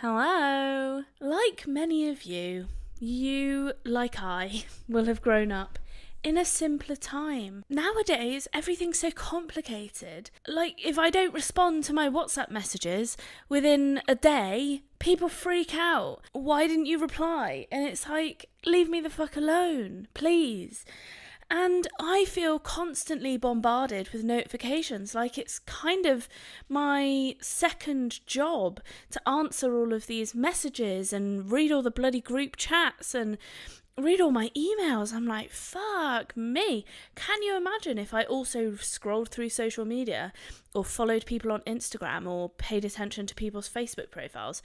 Hello. Like many of you, like I, will have grown up in a simpler time. Nowadays, everything's so complicated. Like, if I don't respond to my WhatsApp messages within a day, people freak out. Why didn't you reply? And it's like, leave me the fuck alone, please. And I feel constantly bombarded with notifications, like it's kind of my second job to answer all of these messages and read all the bloody group chats and read all my emails. I'm like, fuck me. Can you imagine if I also scrolled through social media or followed people on Instagram or paid attention to people's Facebook profiles?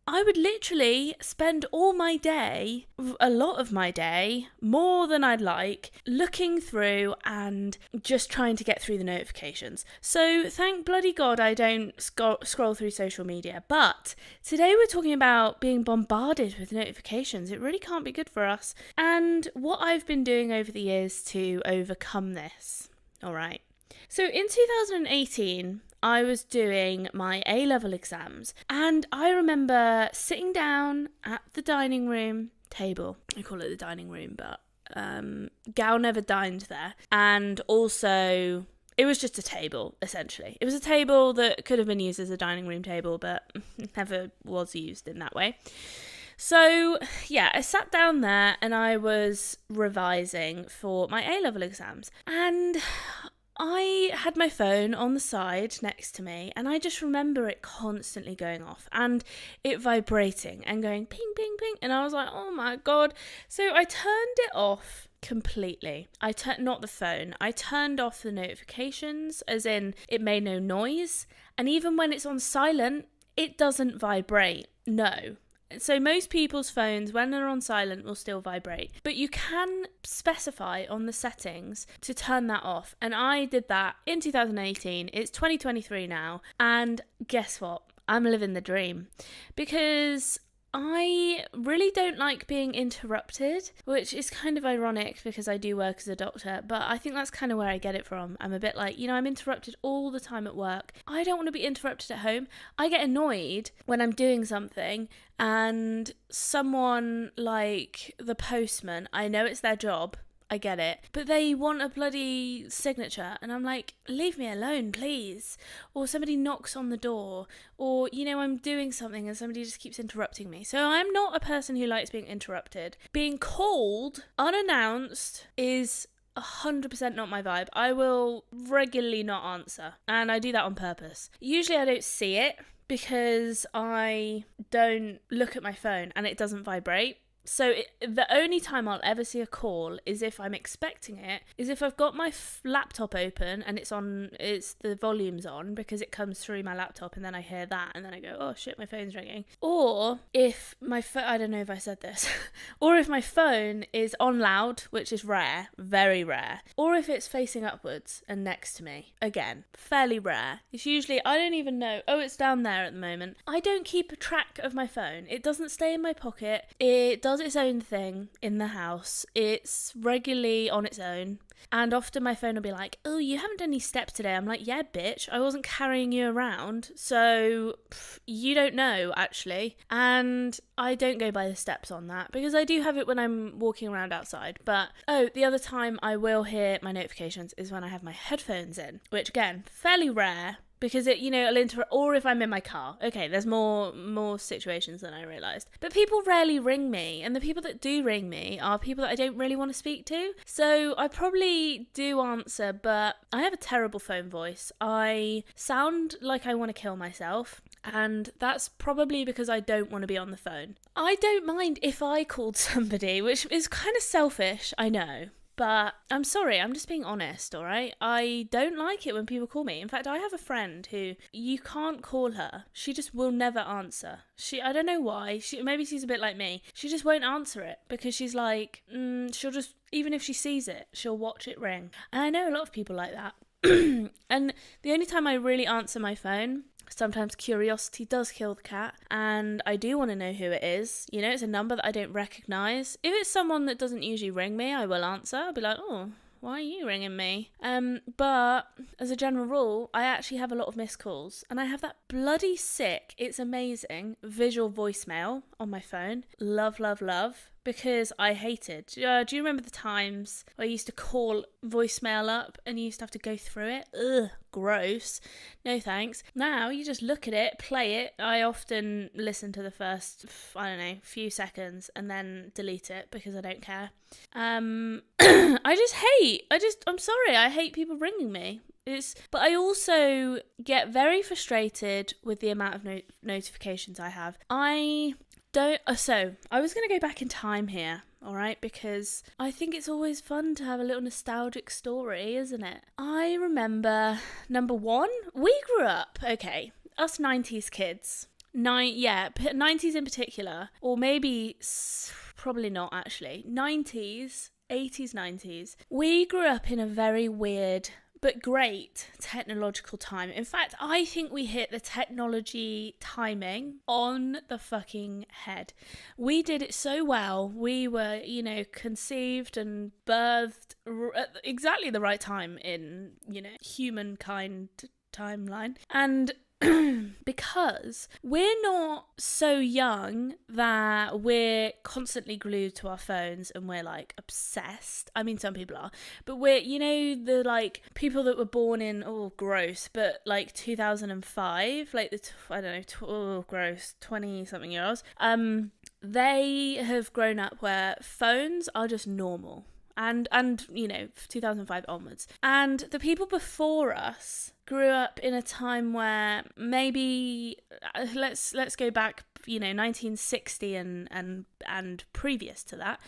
I would literally spend all my day, a lot of my day, more than I'd like, looking through and just trying to get through the notifications. So thank bloody God I don't scroll through social media. But today we're talking about being bombarded with notifications. It really can't be good for us. And what I've been doing over the years to overcome this. All right. So in 2018, I was doing my A-level exams, and I remember sitting down at the dining room table. I call it the dining room, but Gal never dined there. And also, it was just a table, essentially. It was a table that could have been used as a dining room table, but never was used in that way. So, yeah, I sat down there and I was revising for my A-level exams. And I had my phone on the side next to me, and I just remember it constantly going off and it vibrating and going ping, ping, ping. And I was like, oh my God. So I turned it off completely. Not the phone. I turned off the notifications, as in it made no noise. And even when it's on silent, it doesn't vibrate. No. So most people's phones, when they're on silent, will still vibrate. But you can specify on the settings to turn that off. And I did that in 2018. It's 2023 now. And guess what? I'm living the dream. Because I really don't like being interrupted, which is kind of ironic because I do work as a doctor, but I think that's kind of where I get it from. I'm a bit like, I'm interrupted all the time at work. I don't want to be interrupted at home. I get annoyed when I'm doing something and someone like the postman, I know it's their job, I get it, but they want a bloody signature and I'm like, leave me alone, please. Or somebody knocks on the door, or I'm doing something and somebody just keeps interrupting me. So I'm not a person who likes being interrupted. Being called unannounced is 100% not my vibe. I will regularly not answer, and I do that on purpose. Usually I don't see it because I don't look at my phone and it doesn't vibrate. So the only time I'll ever see a call is if I'm expecting it, is if I've got my laptop open and it's the volume's on because it comes through my laptop, and then I hear that and then I go, oh shit, my phone's ringing. Or if my phone, I don't know if I said this, or if my phone is on loud, which is rare, very rare, or if it's facing upwards and next to me, again, fairly rare. It's usually, I don't even know, oh, it's down there at the moment. I don't keep a track of my phone. It doesn't stay in my pocket. It does its own thing in the house. It's regularly on its own, and often my phone will be like, oh, you haven't done any steps today. I'm like, yeah, bitch, I wasn't carrying you around, so you don't know, actually. And I don't go by the steps on that because I do have it when I'm walking around outside. But the other time I will hear my notifications is when I have my headphones in, which again, fairly rare, because it'll interrupt, or if I'm in my car. Okay, there's more situations than I realised. But people rarely ring me, and the people that do ring me are people that I don't really want to speak to. So I probably do answer, but I have a terrible phone voice. I sound like I want to kill myself, and that's probably because I don't want to be on the phone. I don't mind if I called somebody, which is kind of selfish, I know. But I'm sorry, I'm just being honest, all right? I don't like it when people call me. In fact, I have a friend who, you can't call her. She just will never answer. I don't know why. Maybe she's a bit like me. She just won't answer it because she's like, she'll just, even if she sees it, she'll watch it ring. And I know a lot of people like that. And the only time I really answer my phone, sometimes curiosity does kill the cat, and I do want to know who it is. It's a number that I don't recognise. If it's someone that doesn't usually ring me, I will answer. I'll be like, oh, why are you ringing me? But as a general rule, I actually have a lot of missed calls, and I have that bloody sick, it's amazing, visual voicemail on my phone. Love, love, love. Because I hated. Do you remember the times where I used to call voicemail up and you used to have to go through it? Ugh, gross. No thanks. Now you just look at it, play it. I often listen to the first, few seconds and then delete it because I don't care. I'm sorry, I hate people ringing me. But I also get very frustrated with the amount of notifications I have. So, I was going to go back in time here, all right, because I think it's always fun to have a little nostalgic story, isn't it? I remember, number one, we grew up, okay, us 90s kids, 90s in particular, or maybe, probably not actually, 90s, 80s, 90s, we grew up in a very weird but great technological time. In fact, I think we hit the technology timing on the fucking head. We did it so well. We were, conceived and birthed at exactly the right time in, humankind timeline. And because we're not so young that we're constantly glued to our phones and we're like obsessed. I mean, some people are, but we're, the like people that were born in, gross, but like 2005, like gross, 20 something year olds, they have grown up where phones are just normal. And 2005 onwards. And the people before us grew up in a time where maybe let's go back, 1960 and previous to that.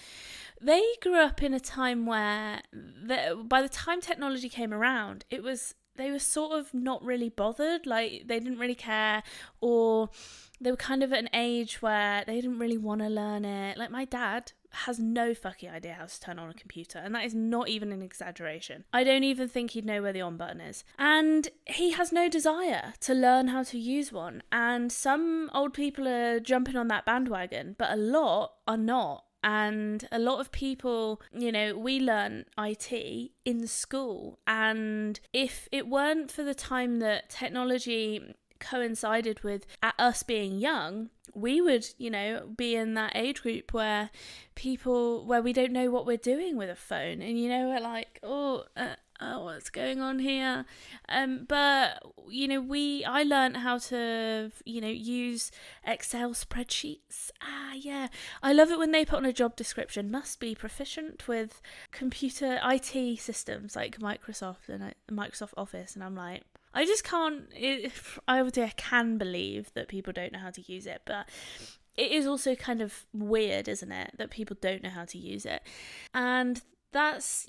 They grew up in a time where by the time technology came around, they were sort of not really bothered, like they didn't really care, or they were kind of at an age where they didn't really want to learn it. Like my dad has no fucking idea how to turn on a computer, and that is not even an exaggeration. I don't even think he'd know where the on button is, and he has no desire to learn how to use one. And some old people are jumping on that bandwagon, but a lot are not. And a lot of people, we learn IT in school, and if it weren't for the time that technology coincided with us being young, we would, be in that age group where we don't know what we're doing with a phone, and we're like, what's going on here? But I learned how to, use Excel spreadsheets. I love it when they put on a job description, must be proficient with computer IT systems like Microsoft and Microsoft Office, and I'm like, I just can't. I can believe that people don't know how to use it, but it is also kind of weird, isn't it, that people don't know how to use it. And that's,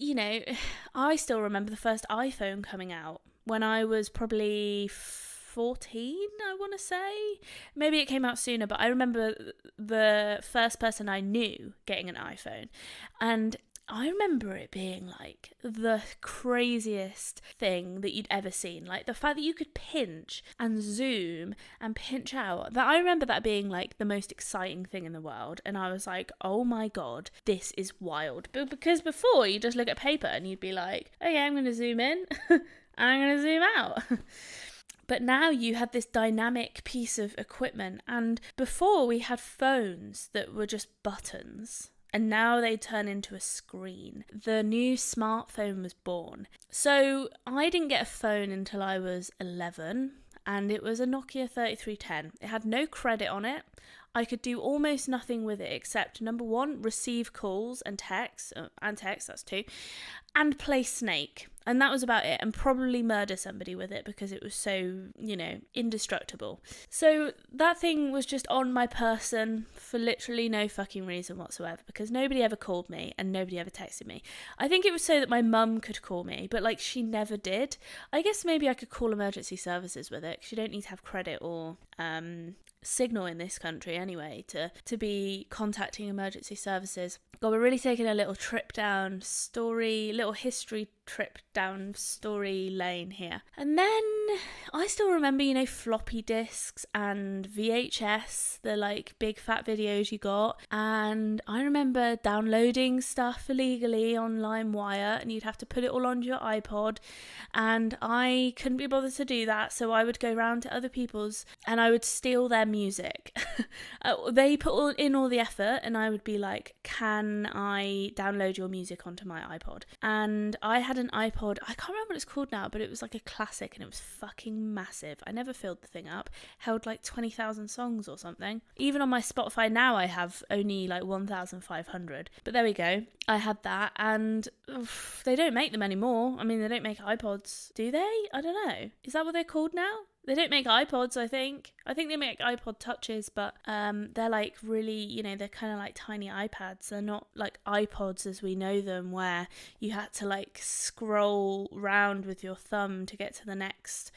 I still remember the first iPhone coming out when I was probably 14, I want to say. Maybe it came out sooner, but I remember the first person I knew getting an iPhone. And I remember it being like the craziest thing that you'd ever seen. Like the fact that you could pinch and zoom and pinch out. I remember that being like the most exciting thing in the world. And I was like, oh my God, this is wild. But because before you just look at paper and you'd be like, okay, I'm going to zoom in. I'm going to zoom out. But now you have this dynamic piece of equipment. And before we had phones that were just buttons. And now they turn into a screen. The new smartphone was born. So I didn't get a phone until I was 11, and it was a Nokia 3310. It had no credit on it. I could do almost nothing with it except, number one, receive calls and texts, that's two, and play Snake. And that was about it, and probably murder somebody with it because it was so, indestructible. So that thing was just on my person for literally no fucking reason whatsoever, because nobody ever called me and nobody ever texted me. I think it was so that my mum could call me, but like she never did. I guess maybe I could call emergency services with it, because you don't need to have credit or signal in this country anyway to be contacting emergency services. God, we're really taking a little trip down little history trip down story lane here. And then I still remember, floppy disks and VHS, the like big fat videos you got. And I remember downloading stuff illegally on LimeWire, and you'd have to put it all onto your iPod. And I couldn't be bothered to do that, so I would go round to other people's and I would steal their music. They put in all the effort, and I would be like, can I download your music onto my iPod? And I had an iPod, I can't remember what it's called now, but it was like a classic, and it was fucking massive. I never filled the thing up. Held like 20,000 songs or something. Even on my Spotify now, I have only like 1,500. But there we go. I had that, and they don't make them anymore. I mean, they don't make iPods, do they? I don't know. Is that what they're called now? They don't make iPods, I think. I think they make iPod Touches, but they're like really, they're kind of like tiny iPads. They're not like iPods as we know them, where you had to like scroll round with your thumb to get to the next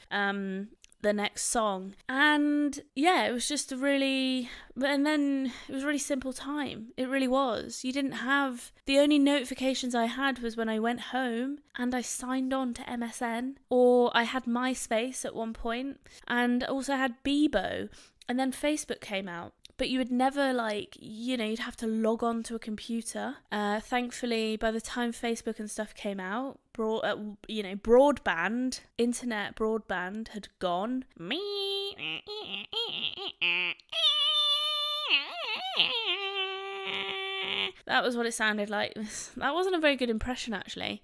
song. And yeah, it was just and then it was a really simple time. It really was. You didn't have, the only notifications I had was when I went home and I signed on to MSN, or I had MySpace at one point, and also had Bebo, and then Facebook came out. But you would never you'd have to log on to a computer. Thankfully, by the time Facebook and stuff came out, internet broadband had gone. That was what it sounded like. That wasn't a very good impression, actually.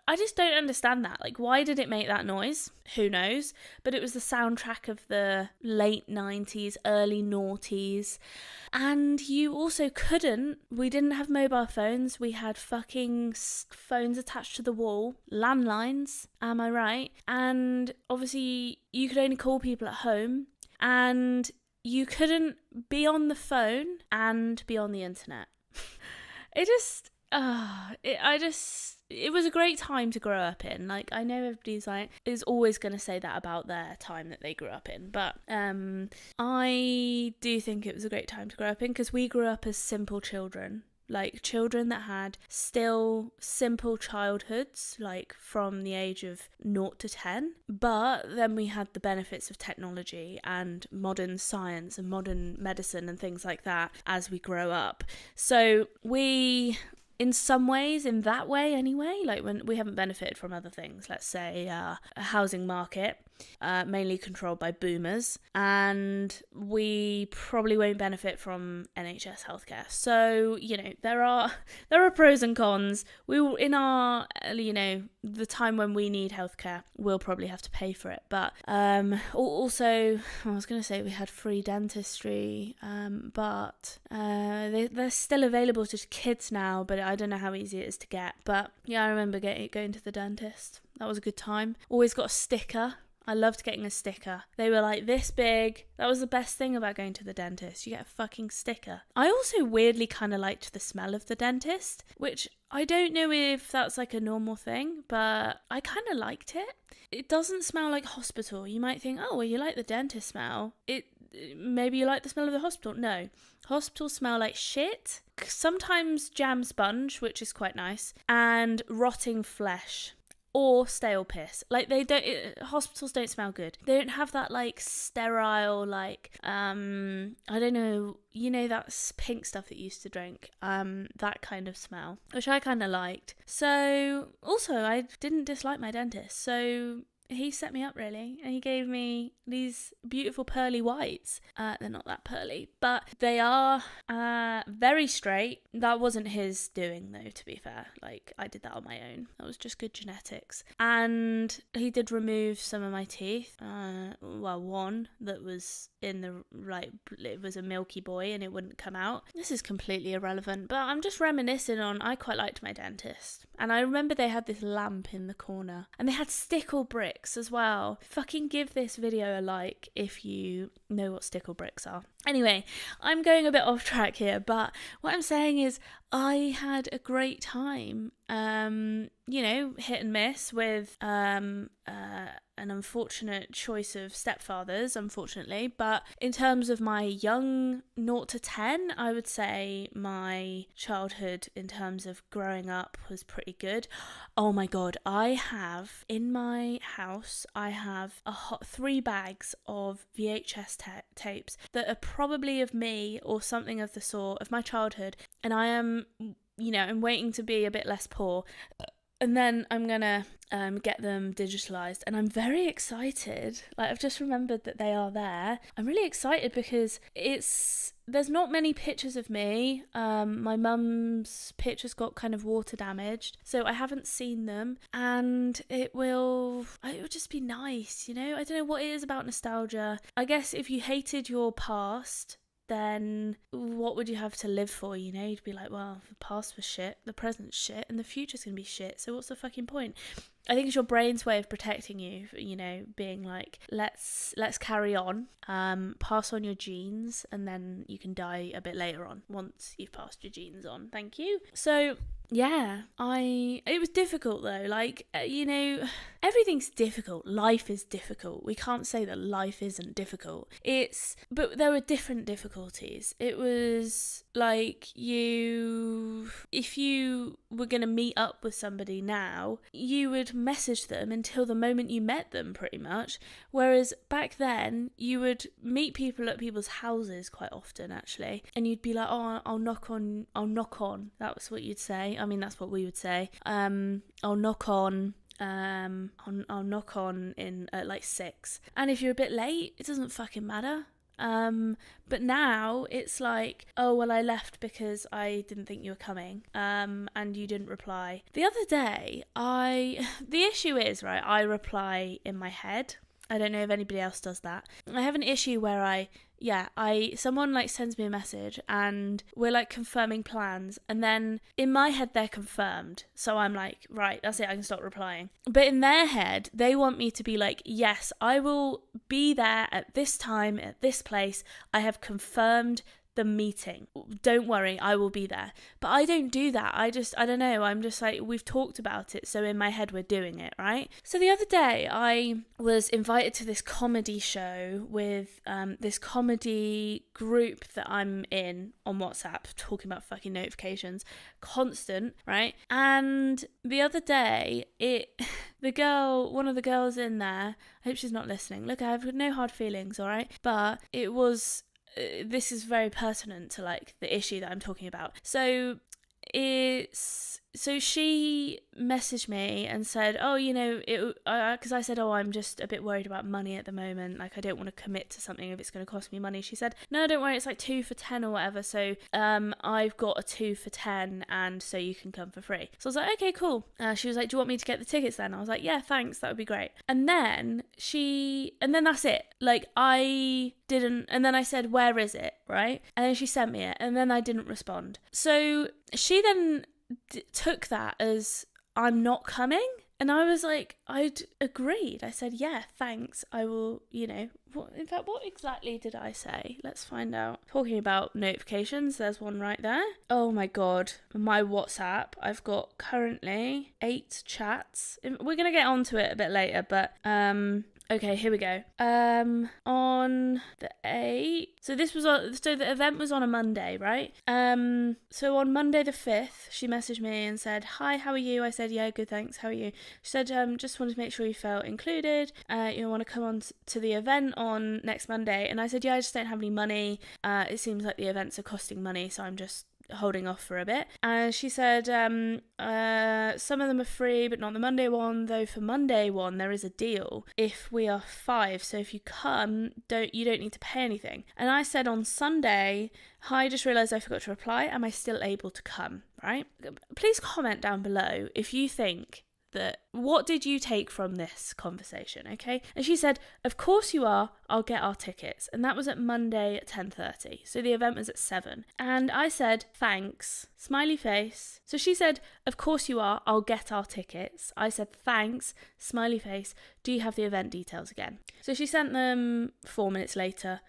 I just don't understand that. Like, why did it make that noise? Who knows? But it was the soundtrack of the late 90s, early noughties. And you also we didn't have mobile phones. We had fucking phones attached to the wall. Landlines, am I right? And obviously, you could only call people at home. And you couldn't be on the phone and be on the internet. It was a great time to grow up in. Like, I know everybody's is always going to say that about their time that they grew up in, but I do think it was a great time to grow up in, because we grew up as simple children. Like, children that had still simple childhoods, like from the age of 0 to 10. But then we had the benefits of technology and modern science and modern medicine and things like that as we grow up. So we, in some ways, in that way anyway, like when we haven't benefited from other things, let's say a housing market, mainly controlled by boomers, and we probably won't benefit from NHS healthcare. So, there are pros and cons. We will, in our, the time when we need healthcare, we'll probably have to pay for it. But also, I was going to say we had free dentistry, but they're still available to kids now, but I don't know how easy it is to get. But yeah, I remember going to the dentist. That was a good time. Always got a sticker. I loved getting a sticker. They were like this big. That was the best thing about going to the dentist. You get a fucking sticker. I also weirdly kind of liked the smell of the dentist, which I don't know if that's like a normal thing, but I kind of liked it. It doesn't smell like hospital. You might think, oh, well, you like the dentist smell. Maybe you like the smell of the hospital. No. Hospitals smell like shit. Sometimes jam sponge, which is quite nice, and rotting flesh. Or stale piss. Like, hospitals don't smell good. They don't have that like sterile, like I don't know, that pink stuff that you used to drink, that kind of smell, which I kind of liked. So also, I didn't dislike my dentist, so he set me up really, and he gave me these beautiful pearly whites. They're not that pearly, but they are very straight. That wasn't his doing though, to be fair. Like, I did that on my own. That was just good genetics. And he did remove some of my teeth. One that was in the, like, it was a Milky Boy and it wouldn't come out. This is completely irrelevant, but I'm just reminiscing on, I quite liked my dentist. And I remember they had this lamp in the corner, and they had stickle bricks as well. Fucking give this video a like if you know what stickle bricks are. Anyway, I'm going a bit off track here, but what I'm saying is I had a great time, hit and miss with an an unfortunate choice of stepfathers, unfortunately. But in terms of my young 0 to 10, I would say my childhood in terms of growing up was pretty good. Oh my God, I have in my house, I have 3 bags of VHS tapes that are probably of me or something of the sort of my childhood. And I am, I'm waiting to be a bit less poor. And then I'm gonna get them digitalized, and I'm very excited. Like, I've just remembered that they are there. I'm really excited because there's not many pictures of me. My mum's pictures got kind of water damaged, so I haven't seen them, and it will just be nice, I don't know what it is about nostalgia. I guess if you hated your past, then what would you have to live for? You'd be like, well, the past was shit, the present's shit, and the future's gonna be shit, so what's the fucking point? I think it's your brain's way of protecting you, being like, let's carry on, pass on your genes, and then you can die a bit later on once you've passed your genes on. Thank you. So yeah, it was difficult though. Like, everything's difficult. Life is difficult. We can't say that life isn't difficult. But there were different difficulties. It was like if you were going to meet up with somebody now, you would message them until the moment you met them, pretty much. Whereas back then, you would meet people at people's houses quite often, actually. And you'd be like, oh, I'll knock on. That was what you'd say. I mean, that's what we would say. I'll knock on. I'll knock on in at like 6. And if you're a bit late, it doesn't fucking matter. But now it's like, oh, well, I left because I didn't think you were coming, and you didn't reply. The other day, the issue is, right, I reply in my head. I don't know if anybody else does that. I have an issue where someone like sends me a message and we're like confirming plans, and then in my head they're confirmed, so I'm like, right, that's it, I can stop replying. But in their head they want me to be like, yes, I will be there at this time at this place, I have confirmed the meeting, don't worry, I will be there. But I don't do that. I don't know, I'm just like, we've talked about it, so in my head we're doing it, right? So the other day I was invited to this comedy show with this comedy group that I'm in on WhatsApp, talking about fucking notifications, constant, right? And the other day, one of the girls in there, I hope she's not listening, look, I have no hard feelings, all right? But this is very pertinent to like the issue that I'm talking about. So she messaged me and said, oh, because I said, oh, I'm just a bit worried about money at the moment. Like, I don't want to commit to something if it's going to cost me money. She said, no, don't worry, it's like 2 for 10 or whatever. So I've got a 2 for 10, and so you can come for free. So I was like, okay, cool. She was like, do you want me to get the tickets then? I was like, yeah, thanks, that would be great. And then that's it. Like, I didn't, and then I said, where is it, right? And then she sent me it, and then I didn't respond. So she then took that as I'm not coming, and I was like, I'd agreed. I said, yeah, thanks, I will, what exactly did I say? Let's find out. Talking about notifications, there's one right there. Oh my God, my WhatsApp, I've got currently 8 chats. We're gonna get onto it a bit later, but okay, here we go. On the 8th, so the event was on a Monday, right? So on Monday the 5th, she messaged me and said, hi, how are you? I said, yeah, good, thanks, how are you? She said, just wanted to make sure you felt included. You want to come on to the event on next Monday? And I said, yeah, I just don't have any money. It seems like the events are costing money, so I'm just holding off for a bit. And she said, some of them are free, but not the Monday one, though for Monday one there is a deal if we are 5, so if you come, you don't need to pay anything. And I said on Sunday, hi, just realised I forgot to reply, am I still able to come, right? Please comment down below if you think that, what did you take from this conversation, okay? And she said, of course you are, I'll get our tickets. And that was at Monday at 10:30, so the event was at 7. And I said, thanks, smiley face. So she said, of course you are, I'll get our tickets. I said, thanks, smiley face, do you have the event details again? So she sent them 4 minutes later,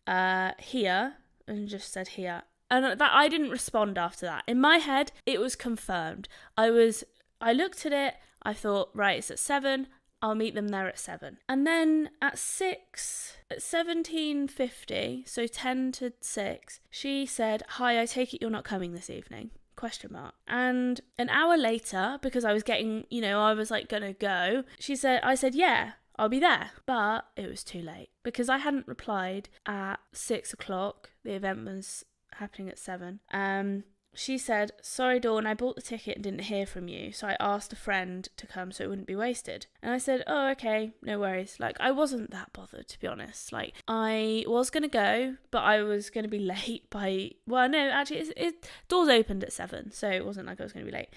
here, and just said here. And that, I didn't respond after that. In my head, it was confirmed. I looked at it, I thought, right, it's at 7, I'll meet them there at 7. And then at 17:50, so 10 to 6, she said, "Hi, I take it you're not coming this evening?" ? And an hour later, because I was getting, I was like gonna go, I said, "Yeah, I'll be there." But it was too late because I hadn't replied at 6 o'clock. The event was happening at 7. She said, "Sorry, Dawn, I bought the ticket and didn't hear from you, so I asked a friend to come so it wouldn't be wasted." And I said, "Oh, okay, no worries." Like, I wasn't that bothered, to be honest. Like, I was going to go, but I was going to be late by... Well, no, actually, doors opened at 7, so it wasn't like I was going to be late.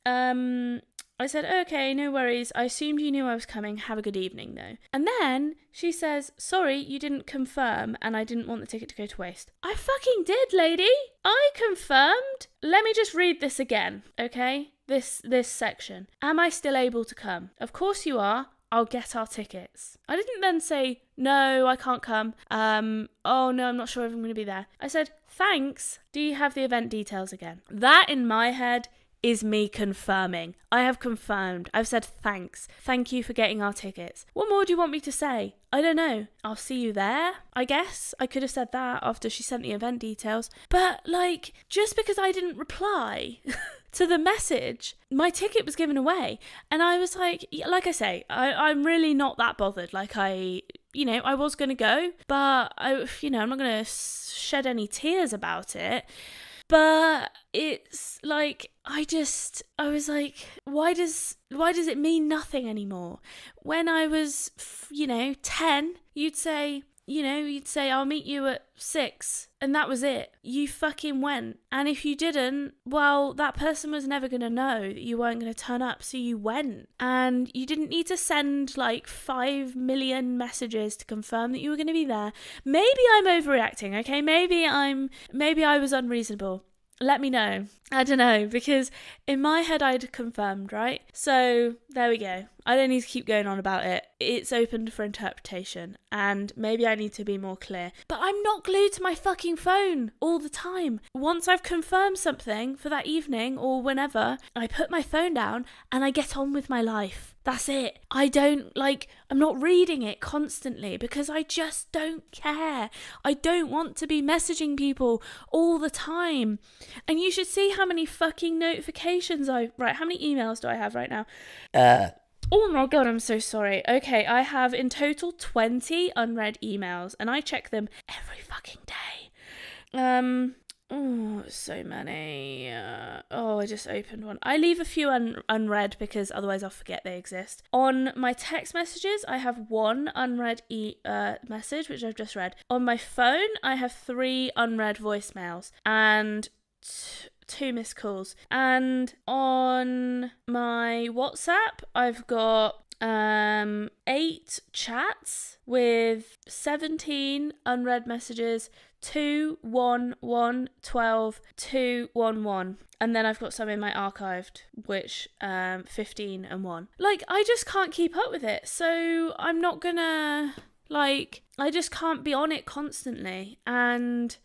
I said, "Okay, no worries. I assumed you knew I was coming. Have a good evening, though." And then she says, "Sorry, you didn't confirm, and I didn't want the ticket to go to waste." I fucking did, lady. I confirmed. Let me just read this again, okay? This section. "Am I still able to come?" "Of course you are. I'll get our tickets." I didn't then say, "No, I can't come. Oh no, I'm not sure if I'm going to be there." I said, "Thanks. Do you have the event details again?" That in my head is me confirming. I have confirmed. I've said thanks. Thank you for getting our tickets. What more do you want me to say? I don't know. I'll see you there, I guess. I could have said that after she sent the event details. But, like, just because I didn't reply to the message, my ticket was given away. And I was like I say, I'm really not that bothered. Like, I was going to go, but I'm not going to shed any tears about it. But it's like, I was like, why does it mean nothing anymore? When I was, 10, you'd say, "I'll meet you at 6. And that was it. You fucking went. And if you didn't, well, that person was never going to know that you weren't going to turn up. So you went. And you didn't need to send like 5 million messages to confirm that you were going to be there. Maybe I'm overreacting, okay? Maybe I was unreasonable. Let me know. I don't know, because in my head I'd confirmed, right? So there we go. I don't need to keep going on about it. It's open for interpretation, and maybe I need to be more clear. But I'm not glued to my fucking phone all the time. Once I've confirmed something for that evening or whenever, I put my phone down and I get on with my life. That's it. I'm not reading it constantly because I just don't care. I don't want to be messaging people all the time. And you should see how many fucking notifications how many emails do I have right now? Oh my God, I'm so sorry. Okay, I have in total 20 unread emails and I check them every fucking day. So many. I just opened one. I leave a few unread because otherwise I'll forget they exist. On my text messages, I have one unread message, which I've just read. On my phone, I have 3 unread voicemails and 2 missed calls. And on my WhatsApp, I've got 8 chats with 17 unread messages, 2, 1, 1, 12, 2, 1, 1. And then I've got some in my archived, which 15 and 1. Like, I just can't keep up with it. So I'm not gonna, I just can't be on it constantly. And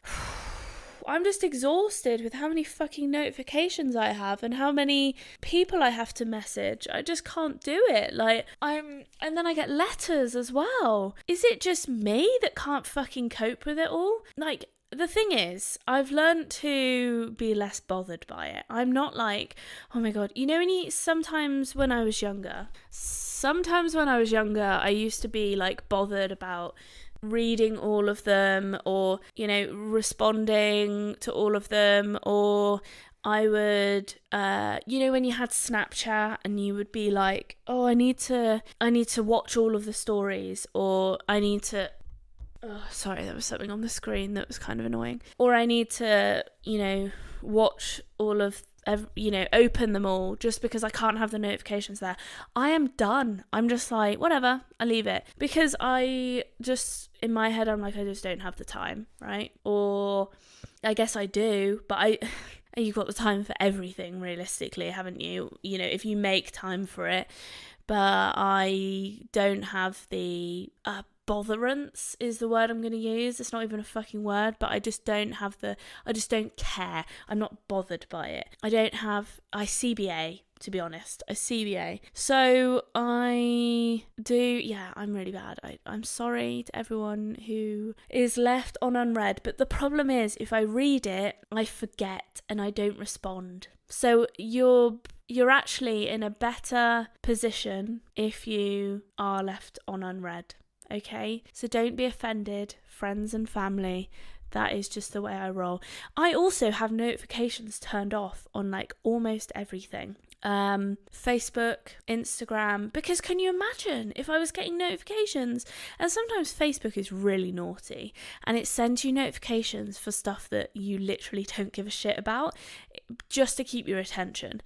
I'm just exhausted with how many fucking notifications I have and how many people I have to message. I just can't do it. And then I get letters as well. Is it just me that can't fucking cope with it all? Like, the thing is, I've learned to be less bothered by it. I'm not like, oh my God, sometimes when I was younger, I used to be like bothered about reading all of them or, responding to all of them, or I would, when you had Snapchat and you would be like, oh, I need to watch all of the stories, or I need to, sorry, there was something on the screen that was kind of annoying, or I need to, watch all of open them all just because I can't have the notifications there. I am done. I'm just like, whatever, I leave it. Because I just, in my head, I'm like, I just don't have the time, right? Or I guess I do, but you've got the time for everything, realistically, haven't you? If you make time for it. But I don't have the botherance is the word I'm going to use. It's not even a fucking word, but I just don't care. I'm not bothered by it. I don't have ICBA. to be honest, a CBA. So I'm really bad. I'm sorry to everyone who is left on unread, but the problem is if I read it, I forget and I don't respond. So you're actually in a better position if you are left on unread, okay? So don't be offended, friends and family. That is just the way I roll. I also have notifications turned off on like almost everything. Facebook, Instagram, because can you imagine if I was getting notifications? And sometimes Facebook is really naughty and it sends you notifications for stuff that you literally don't give a shit about just to keep your attention.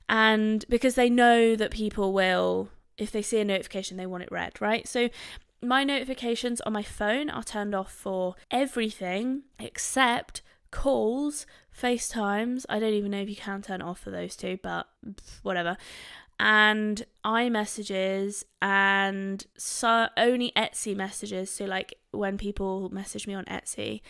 And because they know that people will, if they see a notification, they want it read, right? So my notifications on my phone are turned off for everything except calls, FaceTimes. I don't even know if you can turn it off for those two, but whatever. And iMessages, and so only Etsy messages. So like when people message me on Etsy,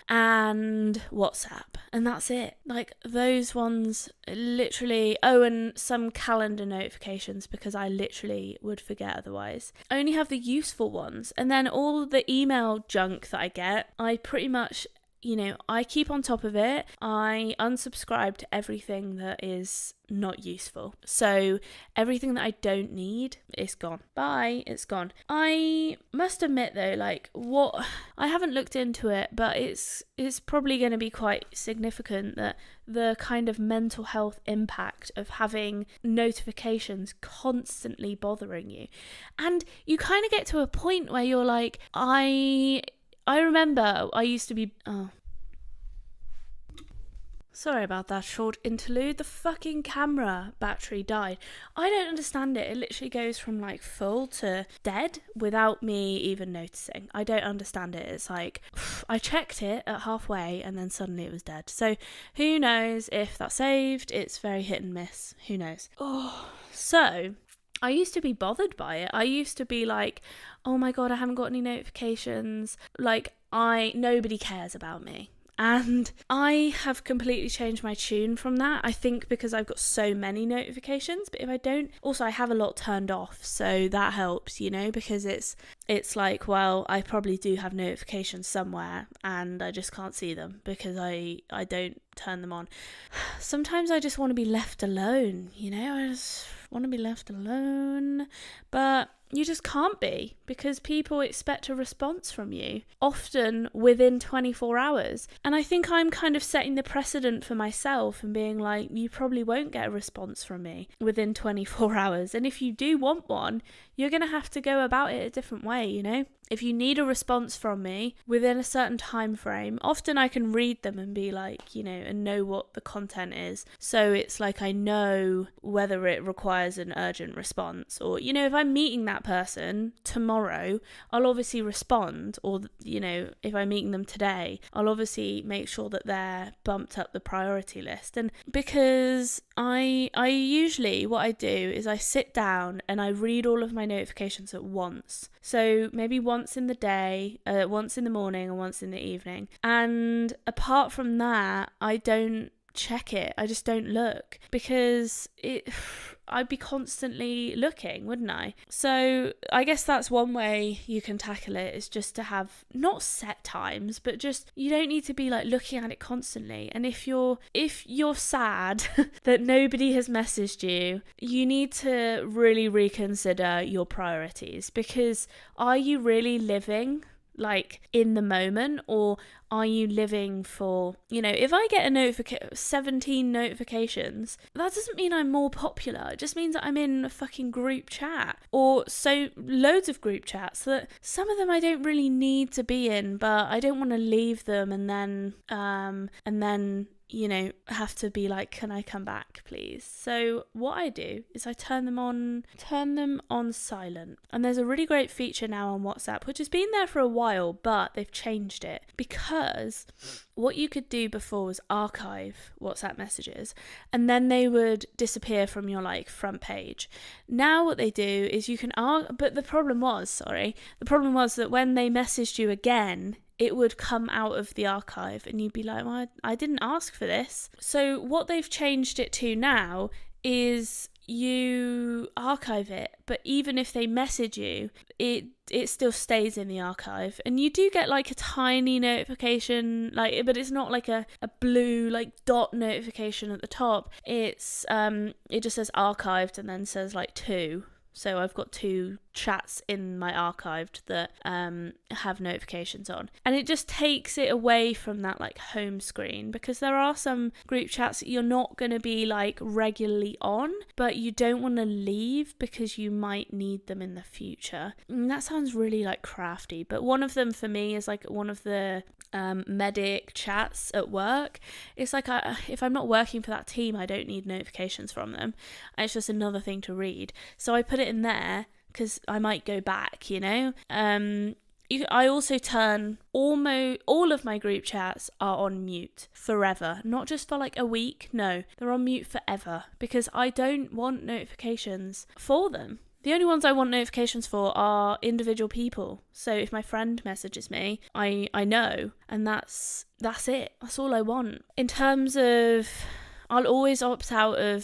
and WhatsApp, and that's it. Like those ones literally. Oh, and some calendar notifications because I literally would forget otherwise. I only have the useful ones, and then all the email junk that I get, I pretty much, I keep on top of it. I unsubscribe to everything that is not useful. So everything that I don't need is gone. Bye, it's gone. I must admit though, I haven't looked into it, but it's probably going to be quite significant that the kind of mental health impact of having notifications constantly bothering you. And you kind of get to a point where you're like, I remember I used to be... Sorry about that short interlude. The fucking camera battery died. I don't understand it. It literally goes from like full to dead without me even noticing. I don't understand it. It's like, I checked it at halfway and then suddenly it was dead. So who knows if that's saved? It's very hit and miss. Who knows? So I used to be bothered by it. I used to be like, oh my God, I haven't got any notifications. Like, nobody cares about me. And I have completely changed my tune from that. I think because I've got so many notifications, but if I don't, also I have a lot turned off. So that helps, because it's like, well, I probably do have notifications somewhere and I just can't see them because I don't turn them on. Sometimes I just want to be left alone, I just want to be left alone, but you just can't be because people expect a response from you, often within 24 hours. And I think I'm kind of setting the precedent for myself and being like, you probably won't get a response from me within 24 hours. And if you do want one, you're going to have to go about it a different way, If you need a response from me within a certain time frame, often I can read them and be like, and know what the content is. So it's like I know whether it requires an urgent response or, if I'm meeting that person tomorrow, I'll obviously respond. Or, if I'm meeting them today, I'll obviously make sure that they're bumped up the priority list. And because I usually, what I do is I sit down and I read all of my notifications at once. So maybe once in the day, once in the morning and once in the evening. And apart from that, I don't check it. I just don't look because I'd be constantly looking, wouldn't I? So I guess that's one way you can tackle it, is just to have not set times, but just you don't need to be like looking at it constantly. And if you're sad that nobody has messaged you, you need to really reconsider your priorities, because are you really living like in the moment, or are you living for, if I get 17 notifications, that doesn't mean I'm more popular. It just means that I'm in a fucking group chat, or so loads of group chats that some of them I don't really need to be in, but I don't want to leave them and then have to be like, can I come back, please? So what I do is I turn them on silent. And there's a really great feature now on WhatsApp, which has been there for a while, but they've changed it, because what you could do before was archive WhatsApp messages and then they would disappear from your like front page. Now what they do is you can but the problem was that when they messaged you again, it would come out of the archive and you'd be like, well, I didn't ask for this. So what they've changed it to now is you archive it, but even if they message you, it still stays in the archive, and you do get like a tiny notification, like, but it's not like a blue like dot notification at the top. It's it just says archived and then says like 2. So I've got 2 chats in my archived that have notifications on. And it just takes it away from that like home screen, because there are some group chats that you're not going to be like regularly on, but you don't want to leave because you might need them in the future. And that sounds really like crafty, but one of them for me is like one of the medic chats at work. It's like if I'm not working for that team, I don't need notifications from them. It's just another thing to read. So I put it in there because I might go back, you know. I also turn almost all of my group chats are on mute forever, not just for like a week. No, they're on mute forever because I don't want notifications for them. The only ones I want notifications for are individual people. So if my friend messages me, I know, and that's it. That's all I want. In terms of, I'll always unsubscribe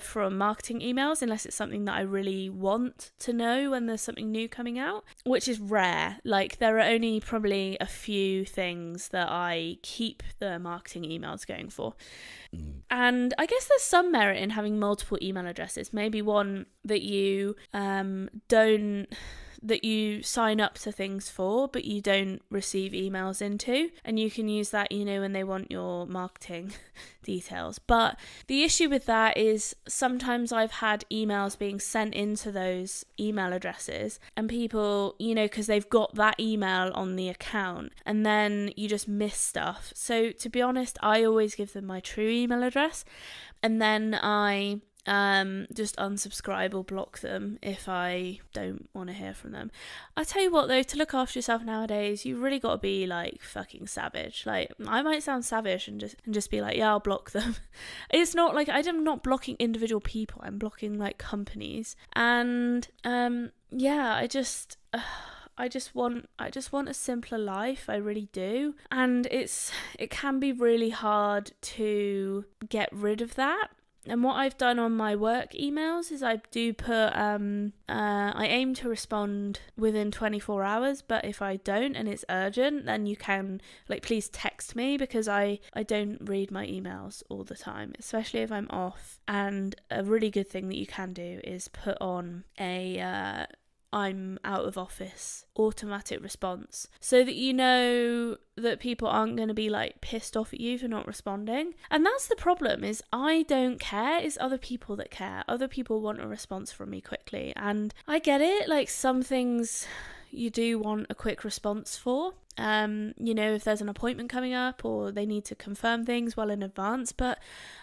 from marketing emails unless it's something that I really want to know when there's something new coming out, which is rare. Like, there are only probably a few things that I keep the marketing emails going for. And I guess there's some merit in having multiple email addresses. Maybe one that you that you sign up to things for, but you don't receive emails into, and you can use that, you know, when they want your marketing details. But the issue with that is sometimes I've had emails being sent into those email addresses, and people, you know, because they've got that email on the account, and then you just miss stuff. So to be honest, I always give them my true email address, and then I just unsubscribe or block them if I don't want to hear from them. I tell you what though, to look after yourself nowadays, you really got to be like fucking savage. Like, I might sound savage and just be like, yeah, I'll block them. It's not like I'm not blocking individual people, I'm blocking like companies. And yeah, I just want a simpler life. I really do. And it can be really hard to get rid of that. And what I've done on my work emails is I do put, I aim to respond within 24 hours, but if I don't and it's urgent, then you can, like, please text me, because I don't read my emails all the time, especially if I'm off. And a really good thing that you can do is put on a I'm out of office automatic response, so that you know that people aren't going to be like pissed off at you for not responding. And that's the problem, is I don't care, it's other people that care. Other people want a response from me quickly, and I get it. Like, some things you do want a quick response for, you know, if there's an appointment coming up or they need to confirm things well in advance, but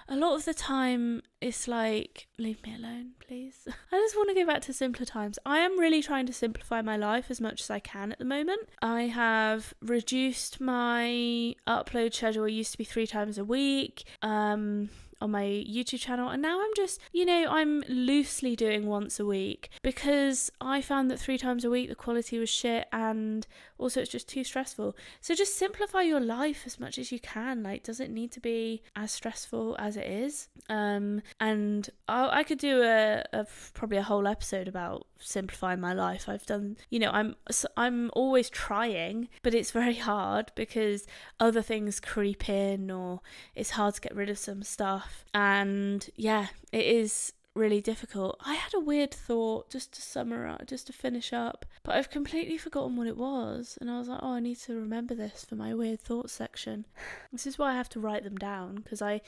a lot of the time it's like, leave me alone, please. I just want to go back to simpler times. I am really trying to simplify my life as much as I can at the moment. I have reduced my upload schedule. It used to be 3 times a week on my YouTube channel, and now I'm just, you know, I'm loosely doing once a week, because I found that 3 times a week the quality was shit, and also it's just too stressful. So just simplify your life as much as you can. Like, does it need to be as stressful as it is? And I could do probably a whole episode about simplifying my life. I've done, you know, I'm always trying, but it's very hard because other things creep in, or it's hard to get rid of some stuff. And yeah, it is really difficult. I had a weird thought, just to finish up, but I've completely forgotten what it was, and I was like, oh, I need to remember this for my weird thoughts section. This is why I have to write them down,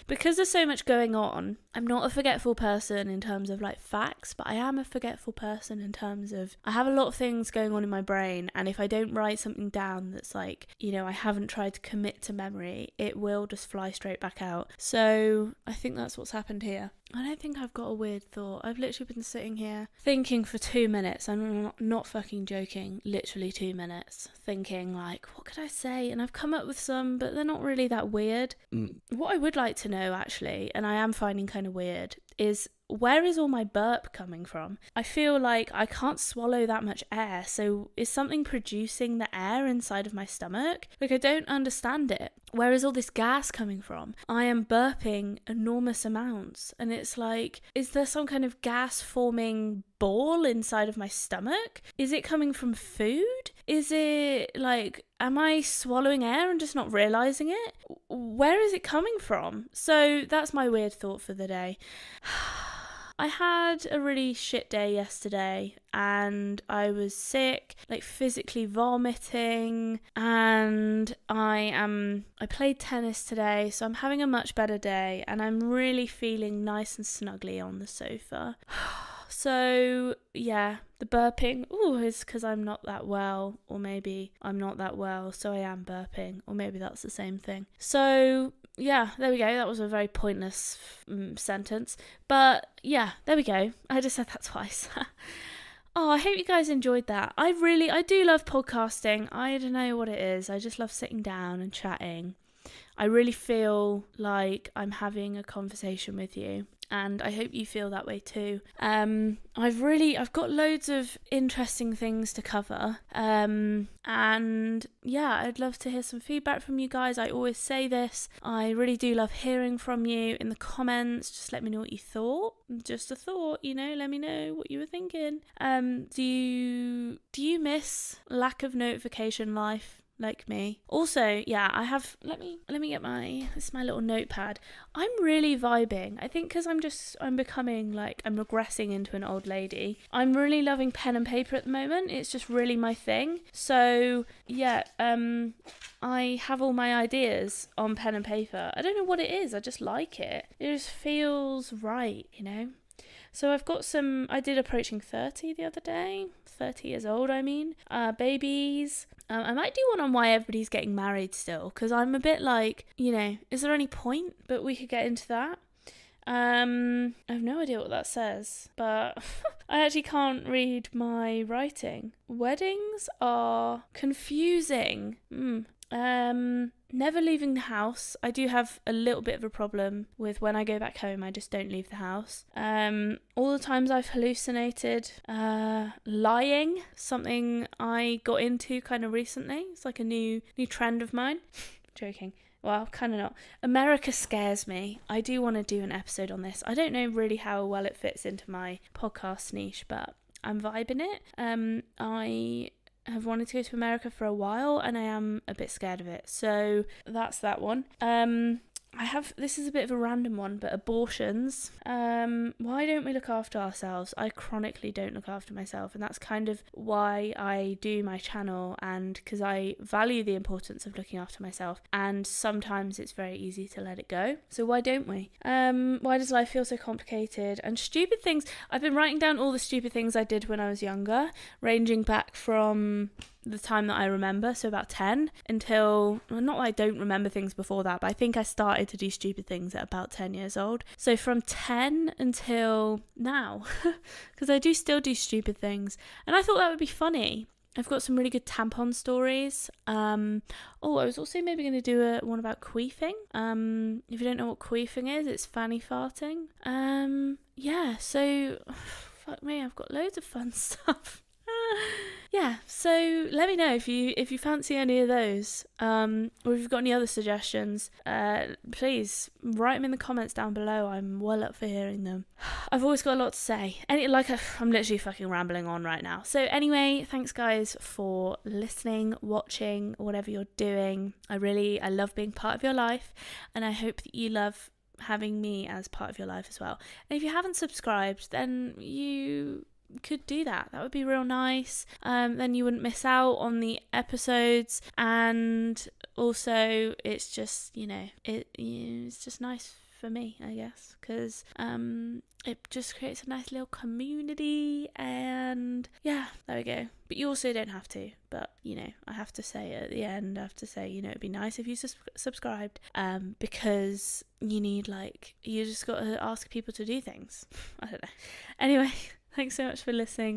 because there's so much going on. I'm not a forgetful person in terms of like facts, but I am a forgetful person in terms of I have a lot of things going on in my brain, and if I don't write something down that's like, you know, I haven't tried to commit to memory, it will just fly straight back out. So I think that's what's happened here. I don't think I've got a weird thought. I've literally been sitting here thinking for 2 minutes. I'm not fucking joking. Literally 2 minutes thinking, like, what could I say? And I've come up with some, but they're not really that weird. What I would like to know, actually, and I am finding kind of weird, is, where is all my burp coming from? I feel like I can't swallow that much air, so is something producing the air inside of my stomach? Like, I don't understand it. Where is all this gas coming from? I am burping enormous amounts, and it's like, is there some kind of gas forming ball inside of my stomach? Is it coming from food? Is it like, am I swallowing air and just not realizing it? Where is it coming from? So that's my weird thought for the day. I had a really shit day yesterday and I was sick, like physically vomiting, and I played tennis today, so I'm having a much better day and I'm really feeling nice and snuggly on the sofa. So yeah, the burping, is because I'm not that well, or maybe I'm not that well, so I am burping, or maybe that's the same thing. So yeah, there we go. That was a very pointless sentence, but yeah, there we go. I just said that twice. Oh, I hope you guys enjoyed that. I do love podcasting. I don't know what it is. I just love sitting down and chatting. I really feel like I'm having a conversation with you, and I hope you feel that way too. I've got loads of interesting things to cover, and yeah, I'd love to hear some feedback from you guys. I always say this, I really do love hearing from you in the comments. Just let me know what you thought. Just a thought, let me know what you were thinking. Do you miss lack of notification life like me? Also, yeah, I have, let me get this is my little notepad. I'm really vibing. I think because I'm becoming like, I'm regressing into an old lady. I'm really loving pen and paper at the moment. It's just really my thing. So yeah, I have all my ideas on pen and paper. I don't know what it is. I just like it. It just feels right, So I've got I did approaching 30 the other day, 30 years old, babies. I might do one on why everybody's getting married still, because I'm a bit like, is there any point? But we could get into that. I have no idea what that says, but I actually can't read my writing. Weddings are confusing. Never leaving the house. I do have a little bit of a problem with when I go back home, I just don't leave the house. All the times I've hallucinated, lying, something I got into kind of recently. It's like a new trend of mine. Joking. Well, kind of not. America scares me. I do want to do an episode on this. I don't know really how well it fits into my podcast niche, but I'm vibing it. I have wanted to go to America for a while and I am a bit scared of it. So that's that one. This is a bit of a random one, but abortions. Why don't we look after ourselves? I chronically don't look after myself, and that's kind of why I do my channel, and because I value the importance of looking after myself, and sometimes it's very easy to let it go. So why don't we? Why does life feel so complicated? And stupid things. I've been writing down all the stupid things I did when I was younger, ranging back from the time that I remember, so about 10 until, well, not that I don't remember things before that, but I think I started to do stupid things at about 10 years old. So from 10 until now, because I do still do stupid things, and I thought that would be funny. I've got some really good tampon stories. I was also maybe going to do one about queefing. If you don't know what queefing is, it's fanny farting. So fuck me, I've got loads of fun stuff. Yeah, so let me know if you fancy any of those, or if you've got any other suggestions. Please write them in the comments down below. I'm well up for hearing them. I've always got a lot to say. I'm literally fucking rambling on right now. So anyway, thanks guys for listening, watching, whatever you're doing. I love being part of your life, and I hope that you love having me as part of your life as well. And if you haven't subscribed, then you could do that. That would be real nice. Then you wouldn't miss out on the episodes, and also it's just it's just nice for me, I guess, because it just creates a nice little community. And yeah, there we go. But you also don't have to, but I have to say at the end, it'd be nice if you subscribed, because you just got to ask people to do things. I don't know. Anyway, thanks so much for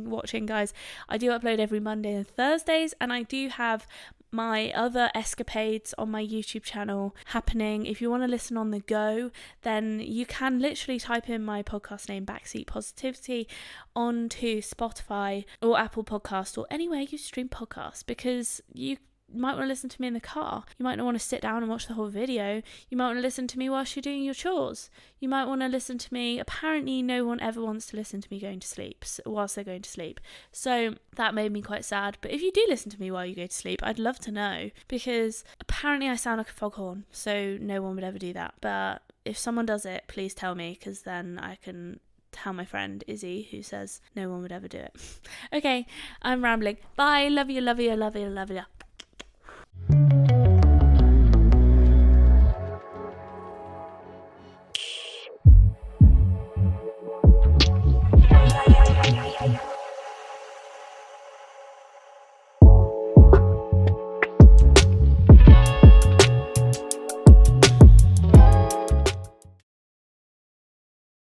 watching, guys. I do upload every Monday and Thursdays, and I do have my other escapades on my YouTube channel happening. If you want to listen on the go, then you can literally type in my podcast name, Backseat Positivity, onto Spotify or Apple Podcast or anywhere you stream podcasts, because you might want to listen to me in the car. You might not want to sit down and watch the whole video. You might want to listen to me whilst you're doing your chores. You might want to listen to me. Apparently no one ever wants to listen to me going to sleep whilst they're going to sleep. So that made me quite sad. But if you do listen to me while you go to sleep, I'd love to know, because apparently I sound like a foghorn, so no one would ever do that. But if someone does it, please tell me, because then I can tell my friend Izzy, who says no one would ever do it. Okay, I'm rambling. Bye. Love you, love you, love you, love you.